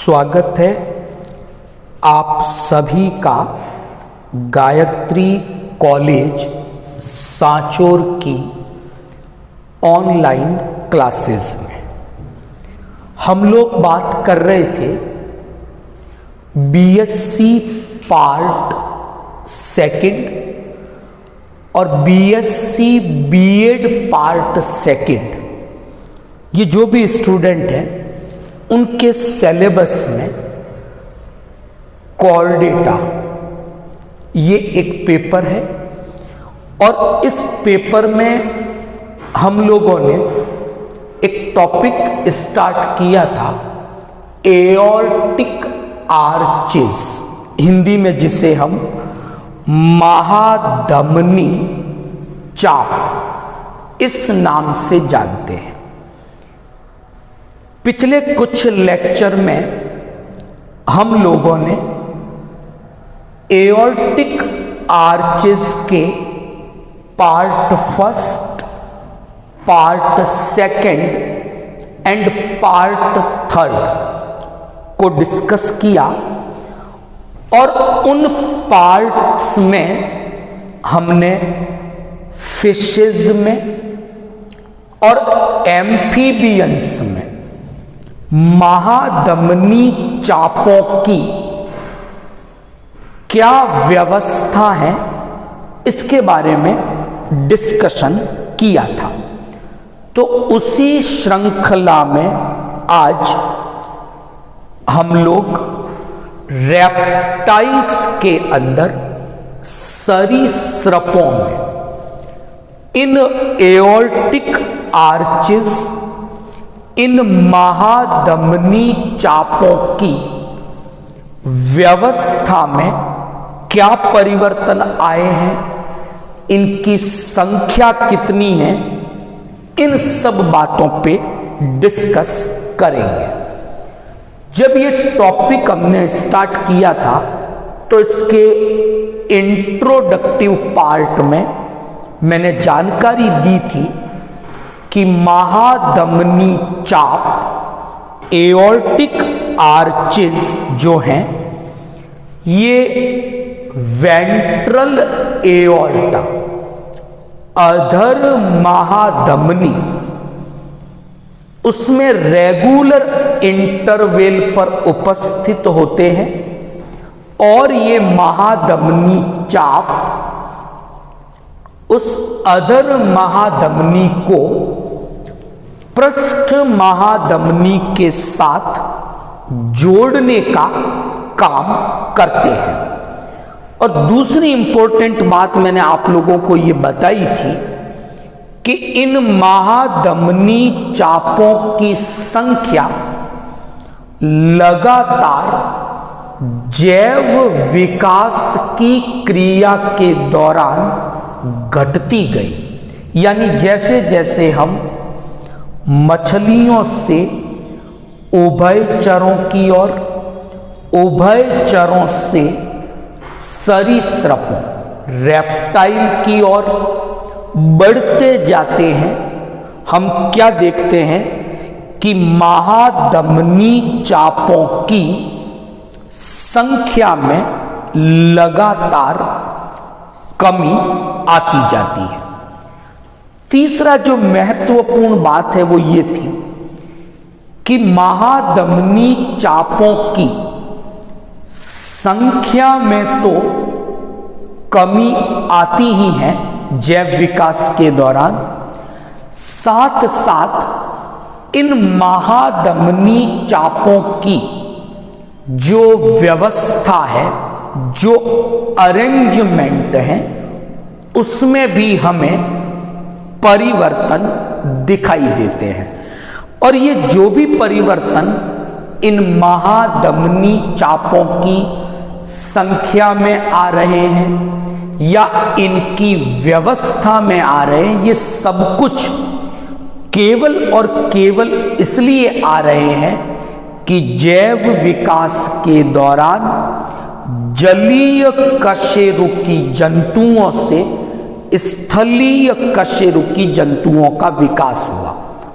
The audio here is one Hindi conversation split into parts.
स्वागत है आप सभी का गायत्री कॉलेज सांचौर की ऑनलाइन क्लासेस में। हम लोग बात कर रहे थे बीएससी पार्ट सेकंड और बीएससी बीएड पार्ट सेकंड। ये जो भी स्टूडेंट हैं उनके सिलेबस में कॉर डेटा ये एक पेपर है और इस पेपर में हम लोगों ने एक टॉपिक स्टार्ट किया था एओर्टिक आर्चेस, हिंदी में जिसे हम महाधमनी चाप इस नाम से जानते हैं। पिछले कुछ लेक्चर में हम लोगों ने एओर्टिक आर्चेस के part first, part second and part third को डिस्कस किया और उन पार्ट्स में हमने फिशेज में और एम्फीबियंस में महाधमनी चापों की क्या व्यवस्था है इसके बारे में डिस्कशन किया था। तो उसी श्रृंखला में आज हम लोग रेप्टाइल्स के अंदर सरीसृपों में इन एओर्टिक आर्चेस, इन महाधमनी चापों की व्यवस्था में क्या परिवर्तन आए हैं, इनकी संख्या कितनी है, इन सब बातों पे डिस्कस करेंगे। जब ये टॉपिक हमने स्टार्ट किया था तो इसके इंट्रोडक्टिव पार्ट में मैंने जानकारी दी थी कि महाधमनी चाप, एओर्टिक आर्चेस जो हैं ये वेंट्रल एओर्टा, अधर महाधमनी, उसमें रेगुलर इंटरवल पर उपस्थित होते हैं और ये महाधमनी चाप उस अधर महाधमनी को पृष्ठ महाधमनी के साथ जोड़ने का काम करते हैं। और दूसरी इंपॉर्टेंट बात मैंने आप लोगों को यह बताई थी कि इन महाधमनी चापों की संख्या लगातार जैव विकास की क्रिया के दौरान घटती गई। यानी जैसे जैसे हम मछलियों से उभयचरों की ओर, उभयचरों से सरीसृपों, रेप्टाइल की ओर बढ़ते जाते हैं, हम क्या देखते हैं कि महाधमनी चापों की संख्या में लगातार कमी आती जाती है। तीसरा जो महत्वपूर्ण बात है वो ये थी कि महाधमनी चापों की संख्या में तो कमी आती ही है जैव विकास के दौरान, साथ साथ इन महाधमनी चापों की जो व्यवस्था है, जो अरेंजमेंट है, उसमें भी हमें परिवर्तन दिखाई देते हैं। और ये जो भी परिवर्तन इन महाधमनी चापों की संख्या में आ रहे हैं या इनकी व्यवस्था में आ रहे हैं, ये सब कुछ केवल और केवल इसलिए आ रहे हैं कि जैव विकास के दौरान जलीय कशेरुकी जंतुओं से स्थलीय कशेरुकी जंतुओं का विकास हुआ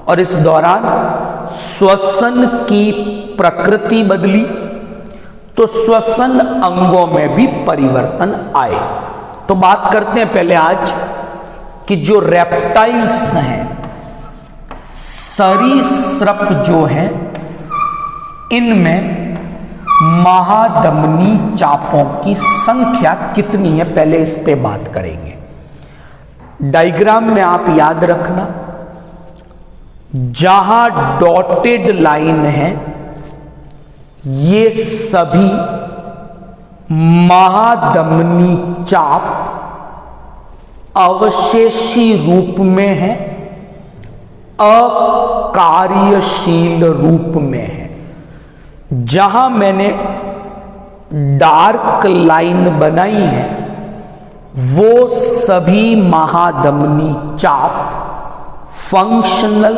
और इस दौरान श्वसन की प्रकृति बदली तो श्वसन अंगों में भी परिवर्तन आए। तो बात करते हैं पहले आज कि जो रेप्टाइल्स हैं, सरीसृप जो हैं, इनमें महाधमनी चापों की संख्या कितनी है, पहले इस पे बात करेंगे। डायग्राम में आप याद रखना, जहां डॉटेड लाइन है ये सभी महाधमनी चाप अवशेषी रूप में है, अकार्यशील रूप में है। जहां मैंने डार्क लाइन बनाई है वो सभी महाधमनी चाप फंक्शनल,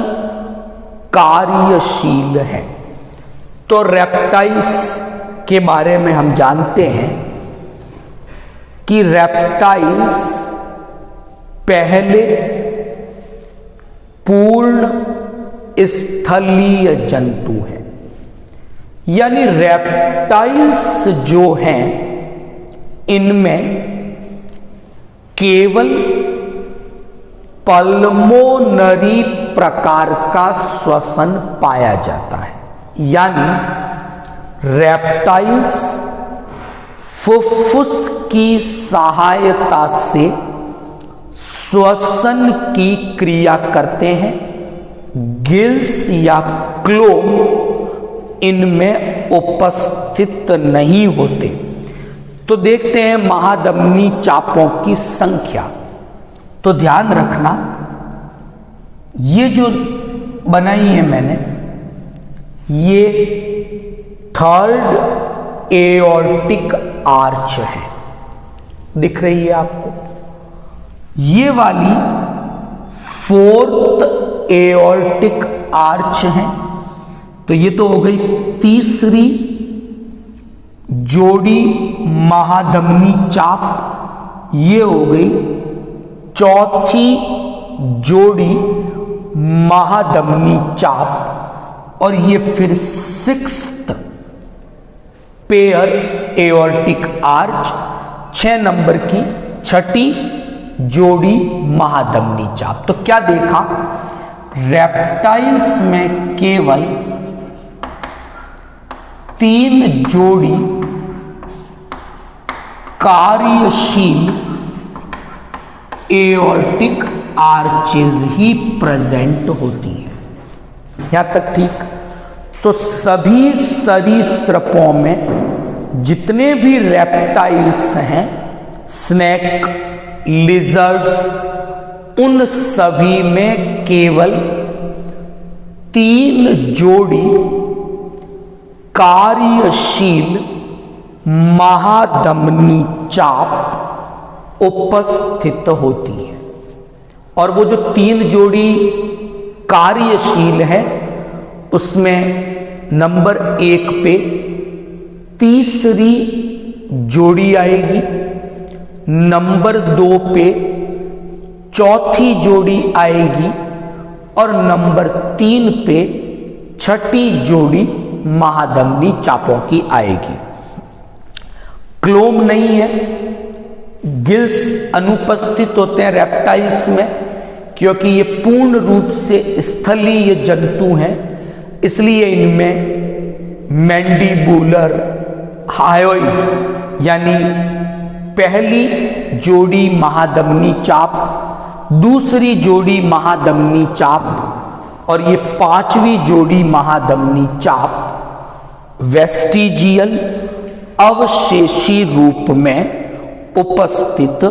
कार्यशील है। तो रेप्टाइल्स के बारे में हम जानते हैं कि रेप्टाइल्स पहले पूर्ण स्थलीय जंतु हैं, यानी रेप्टाइल्स जो हैं इनमें केवल पल्मोनरी प्रकार का श्वसन पाया जाता है, यानी रेप्टाइल्स फुफ्फुस की सहायता से श्वसन की क्रिया करते हैं। गिल्स या क्लो इनमें उपस्थित नहीं होते। तो देखते हैं महाधमनी चापों की संख्या। तो ध्यान रखना, ये जो बनाई है मैंने, ये थर्ड एओर्टिक आर्च है, दिख रही है आपको। ये वाली फोर्थ एओर्टिक आर्च है। तो ये तो हो गई तीसरी जोड़ी महाधमनी चाप, ये हो गई चौथी जोड़ी महाधमनी चाप, और ये फिर sixth pair aortic arch, 6 number की छठी जोड़ी महाधमनी चाप। तो क्या देखा, रेप्टाइल्स में केवल 3 जोड़ी कार्यशील एओर्टिक आर्चेज ही प्रेजेंट होती है। यहां तक ठीक। तो सभी सरीसृपों में जितने भी रेप्टाइल्स हैं, स्नेक, लिजर्ड्स, उन सभी में केवल 3 जोड़ी कार्यशील महाधमनी चाप उपस्थित होती है। और वो जो 3 जोड़ी कार्यशील है उसमें नंबर 1 पे तीसरी जोड़ी आएगी, नंबर 2 पे चौथी जोड़ी आएगी, और नंबर 3 पे छठी जोड़ी महाधमनी चापों की आएगी। क्लोम नहीं है, गिल्स अनुपस्थित होते हैं रेप्टाइल्स में, क्योंकि ये पूर्ण रूप से स्थलीय जंतु हैं, इसलिए इनमें मैंडिबुलर हायोइड यानी पहली जोड़ी महाधमनी चाप, दूसरी जोड़ी महाधमनी चाप और ये 5वीं जोड़ी महाधमनी चाप वेस्टिजियल अवशेषी रूप में उपस्थित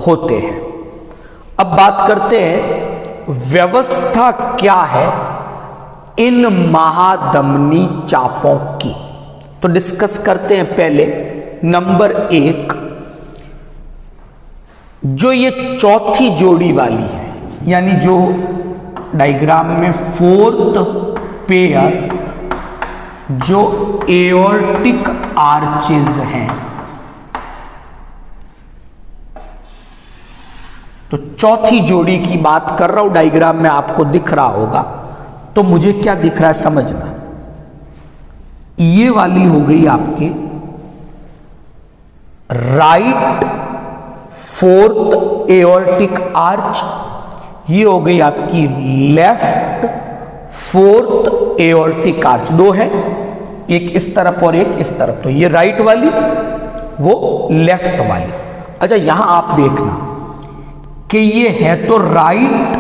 होते हैं। अब बात करते हैं व्यवस्था क्या है इन महाधमनी चापों की। तो डिस्कस करते हैं पहले नंबर 1, जो ये चौथी जोड़ी वाली है, यानी जो डायग्राम में 4th पेयर जो एओर्टिक आर्चेज हैं, तो चौथी जोड़ी की बात कर रहा हूं, डायग्राम में आपको दिख रहा होगा। तो मुझे क्या दिख रहा है समझना। ये वाली हो गई आपके राइट फोर्थ एओर्टिक आर्च, ये हो गई आपकी लेफ्ट फोर्थ एओर्टिक आर्च। दो है, एक इस तरफ और एक इस तरफ, तो ये राइट वाली, वो लेफ्ट वाली। अच्छा यहां आप देखना कि ये है तो राइट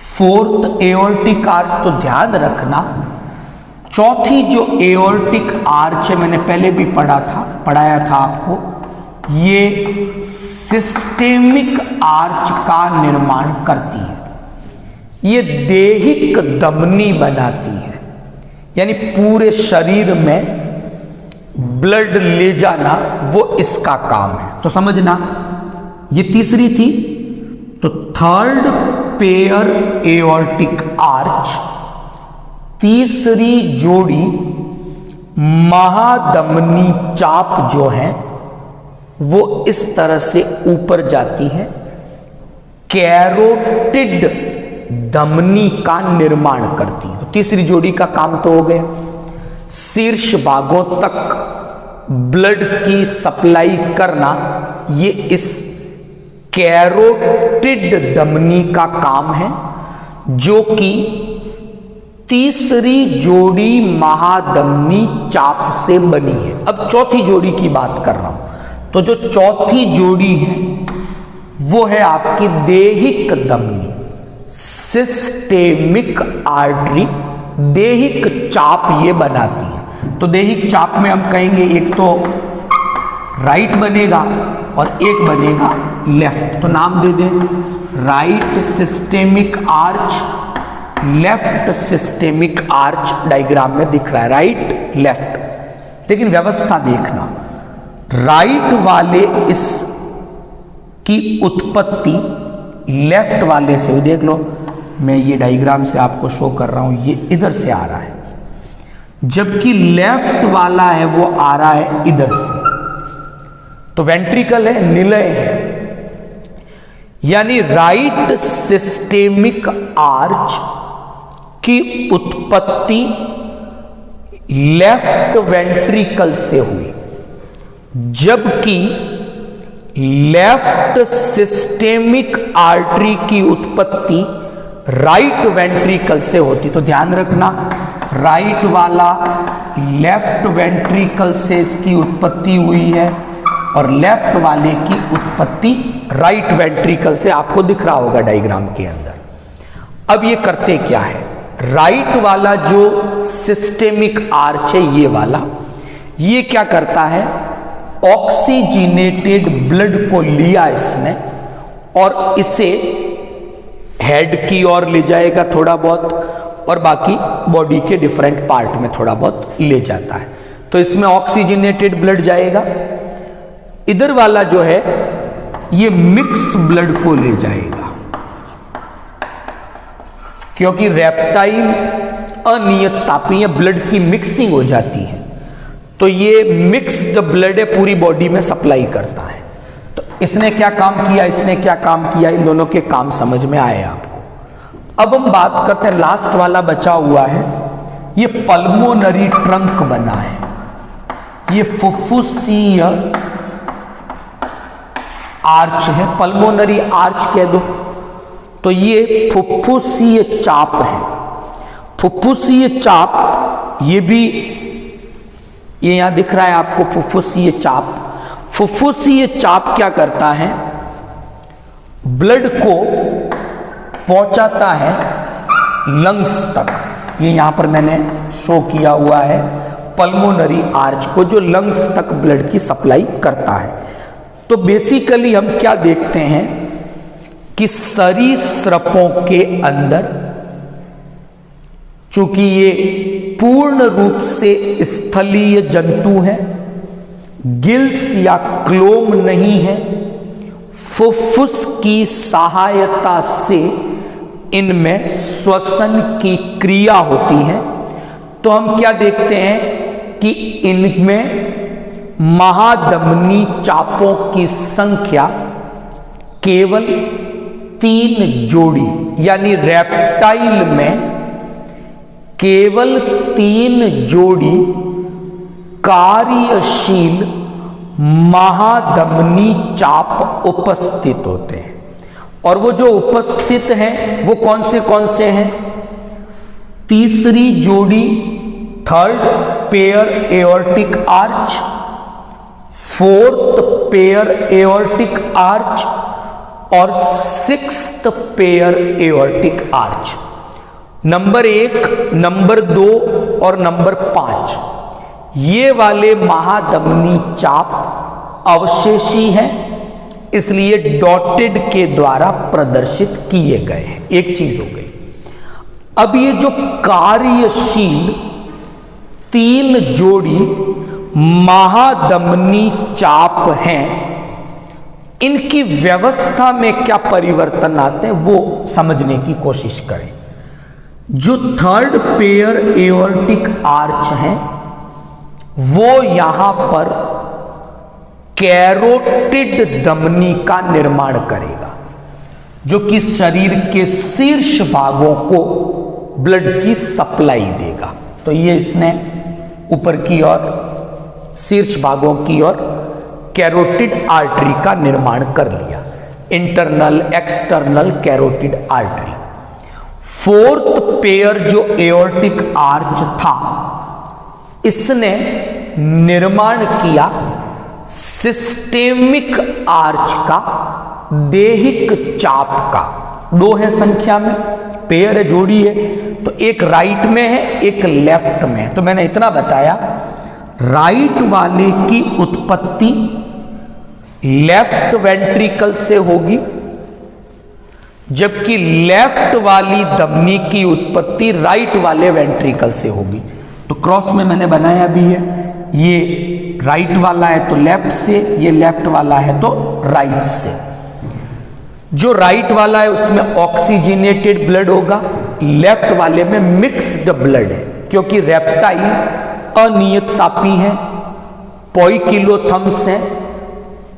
फोर्थ एओर्टिक आर्च, तो ध्यान रखना चौथी जो एओर्टिक आर्च है, मैंने पहले भी पढ़ाया था आपको, ये सिस्टेमिक आर्च का निर्माण करती है। ये देहिक धमनी बनाती है, यानी पूरे शरीर में ब्लड ले जाना वो इसका काम है। तो समझना, ये तीसरी थी, तो थर्ड पेयर एओर्टिक आर्च, तीसरी जोड़ी महाधमनी चाप जो है वो इस तरह से ऊपर जाती है, कैरोटिड धमनी का निर्माण करती है। तो तीसरी जोड़ी का काम तो हो गया, शीर्ष भागों तक ब्लड की सप्लाई करना, ये इस कैरोटिड धमनी का काम है, जो कि तीसरी जोड़ी महाधमनी चाप से बनी है। अब चौथी जोड़ी की बात कर रहा हूं, तो जो चौथी जोड़ी है वो है आपकी देहिक धमनी, सिस्टेमिक आर्टरी, देहिक चाप ये बनाती है। तो देहिक चाप में हम कहेंगे एक तो राइट बनेगा और एक बनेगा लेफ्ट, तो नाम दे दें right systemic arch, left systemic arch diagram में दिख रहा है, राइट लेफ्ट। लेकिन व्यवस्था देखना, राइट वाले इस की उत्पत्ति लेफ्ट वाले से, देख लो मैं ये डायग्राम से आपको शो कर रहा हूं, ये इधर से आ रहा है, जबकि लेफ्ट वाला है वो आ रहा है इधर से। तो वेंट्रिकल है, निलय है, यानी राइट सिस्टेमिक आर्च की उत्पत्ति लेफ्ट वेंट्रिकल से हुई, जबकि लेफ्ट सिस्टेमिक आर्टरी की उत्पत्ति राइट वेंट्रिकल से होती। तो ध्यान रखना, राइट वाला लेफ्ट वेंट्रिकल से इसकी उत्पत्ति हुई है और लेफ्ट वाले की उत्पत्ति राइट वेंट्रिकल से, आपको दिख रहा होगा डायग्राम के अंदर। अब ये करते क्या है, राइट वाला जो सिस्टेमिक आर्च है ये वाला, ये क्या करता है, ऑक्सीजनेटेड ब्लड को लिया इसने और इसे हेड की ओर ले जाएगा थोड़ा बहुत, और बाकी बॉडी के डिफरेंट पार्ट में थोड़ा बहुत ले जाता है। तो इसमें ऑक्सीजनेटेड ब्लड जाएगा, इधर वाला जो है ये मिक्स ब्लड को ले जाएगा, क्योंकि रेप्टाइल अनियत तापीय ब्लड की मिक्सिंग हो जाती है, तो ये मिक्स्ड ब्लड है पूरी बॉडी में सप्लाई करता है। तो इसने क्या काम किया, इसने क्या काम किया, इन दोनों के काम समझ में आए आपको। अब हम बात करते हैं, लास्ट वाला बचा हुआ है, ये पल्मोनरी ट्रंक बना है, ये फुफ्फुसीय आर्च है, पल्मोनरी आर्च कह दो, तो ये फुफ्फुसीय चाप है। फुफ्फुसीय चाप ये भी, ये यहां दिख रहा है आपको फुफ्फुसीय चाप। फुफ्फुसीय चाप क्या करता है, ब्लड को पहुंचाता है लंग्स तक, ये यहां पर मैंने शो किया हुआ है पल्मोनरी आर्च को, जो लंग्स तक ब्लड की सप्लाई करता है। तो बेसिकली हम क्या देखते हैं कि सरीसृपों के अंदर, चूंकि ये पूर्ण रूप से स्थलीय जंतु हैं, गिल्स या क्लोम नहीं है, फुफ्फुस की सहायता से इनमें श्वसन की क्रिया होती है। तो हम क्या देखते हैं कि इनमें महाधमनी चापों की संख्या केवल 3 जोड़ी, यानी रेप्टाइल में केवल 3 जोड़ी कार्यशील महाधमनी चाप उपस्थित होते हैं। और वो जो उपस्थित हैं वो कौन से हैं? तीसरी जोड़ी third pair aortic arch, fourth pair aortic arch और sixth pair aortic arch. Number 1, number 2 और नंबर 5 ये वाले महाधमनी चाप अवशेषी हैं, इसलिए डॉटेड के द्वारा प्रदर्शित किए गए हैं। एक चीज हो गई। अब ये जो कार्यशील 3 जोड़ी महाधमनी चाप हैं, इनकी व्यवस्था में क्या परिवर्तन आते हैं वो समझने की कोशिश करें। जो थर्ड पेयर एओर्टिक आर्च हैं वो यहां पर कैरोटिड धमनी का निर्माण करेगा, जो कि शरीर के शीर्ष भागों को ब्लड की सप्लाई देगा। तो ये इसने ऊपर की ओर शीर्ष भागों की ओर कैरोटिड आर्टरी का निर्माण कर लिया, internal external carotid artery. Fourth pair जो एओर्टिक आर्च था, इसने निर्माण किया सिस्टेमिक आर्च का, देहिक चाप का। 2 है संख्या में, पेयर है, जोड़ी है, तो एक राइट में है, एक लेफ्ट में है। तो मैंने इतना बताया, राइट वाले की उत्पत्ति लेफ्ट वेंट्रिकल से होगी, जबकि लेफ्ट वाली धमनी की उत्पत्ति राइट वाले वेंट्रिकल से होगी। तो क्रॉस में मैंने बनाया भी है, ये राइट वाला है तो लेफ्ट से, ये लेफ्ट वाला है तो राइट से। जो राइट वाला है उसमें ऑक्सीजनेटेड ब्लड होगा, लेफ्ट वाले में मिक्स्ड ब्लड है, क्योंकि रेप्टाइल अनियत तापी है, पोइकिलोथम्स हैं,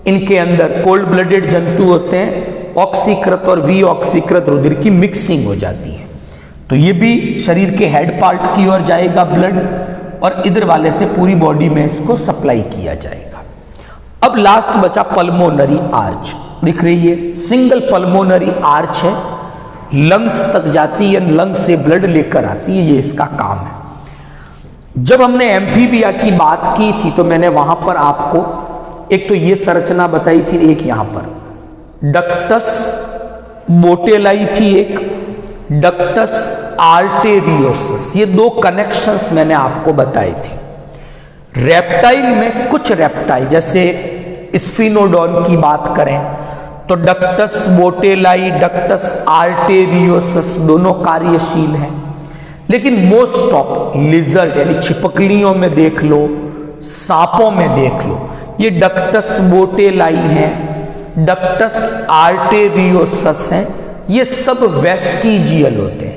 इनके अंदर कोल्ड ब्लडेड जंतु होते हैं, ऑक्सीकृत और विऑक्सीकृत रुधिर की मिक्सिंग हो जाती है। तो ये भी शरीर के हेड पार्ट की ओर जाएगा ब्लड, और इधर वाले से पूरी बॉडी में इसको सप्लाई किया जाएगा। अब लास्ट बचा पल्मोनरी आर्च, दिख रही है, सिंगल पल्मोनरी आर्च है, लंग्स तक जाती है, लंग्स से ब्लड लेकर आती है, ये इसका काम है। जब हमने एम्फीबिया की बात की थी तो मैंने वहां पर आपको एक तो ये संरचना बताई थी, एक यहां पर डक्टस बोटेलाई थी, एक डक्टस आर्टेरियोसस, ये 2 कनेक्शंस मैंने आपको बताए थे। रेप्टाइल में कुछ रेप्टाइल जैसे स्फिनोडॉन की बात करें तो डक्टस बोटेलाई, डक्टस आर्टेरियोसस दोनों कार्यशील हैं, लेकिन मोस्ट ऑफ लिजर्ड यानी छिपकलियों में देख लो, सांपों में देख लो, ये डक्टस बोटेलाई हैं, डक्टस आर्टेरियोसस हैं, ये सब वेस्टिजियल होते हैं।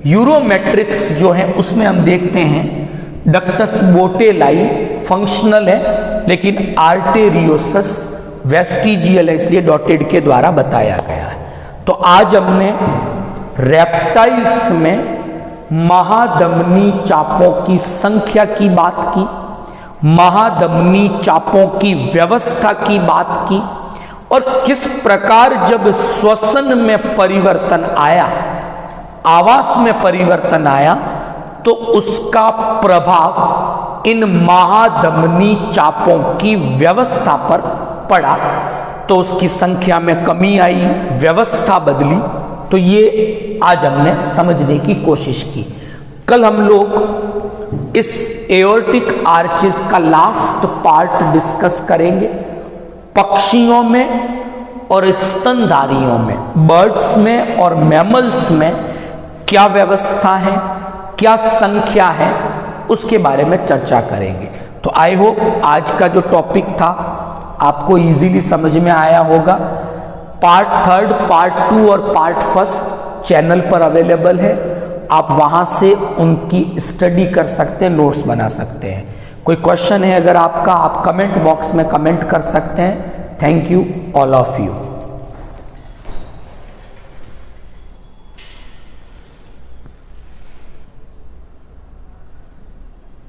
यूरोमेट्रिक्स जो है उसमें हम देखते हैं डक्टस बोटेलाई फंक्शनल है, लेकिन आर्टेरियोसस वेस्टिजियल है, इसलिए डॉटेड के द्वारा बताया गया है। तो आज हमने रेप्टाइल्स में महाधमनी चापों की संख्या की बात की, महाधमनी चापों की व्यवस्था की बात की, और किस प्रकार जब श्वसन में परिवर्तन आया, आवास में परिवर्तन आया, तो उसका प्रभाव इन महाधमनी चापों की व्यवस्था पर पड़ा, तो उसकी संख्या में कमी आई, व्यवस्था बदली। तो ये आज हमने समझने की कोशिश की। कल हम लोग इस एओर्टिक आर्चेस का लास्ट पार्ट डिस्कस करेंगे। पक्षियों में और स्तनधारियों में, बर्ड्स में और मैमल्स में क्या व्यवस्था है, क्या संख्या है, उसके बारे में चर्चा करेंगे। तो आई होप आज का जो टॉपिक था आपको इजीली समझ में आया होगा। पार्ट 3, पार्ट 2 और पार्ट 1 चैनल पर अवेलेबल है, आप वहां से उनकी स्टडी कर सकते हैं, नोट्स बना सकते हैं। कोई क्वेश्चन है अगर आपका, आप कमेंट बॉक्स में कमेंट कर सकते हैं। Thank you all of you.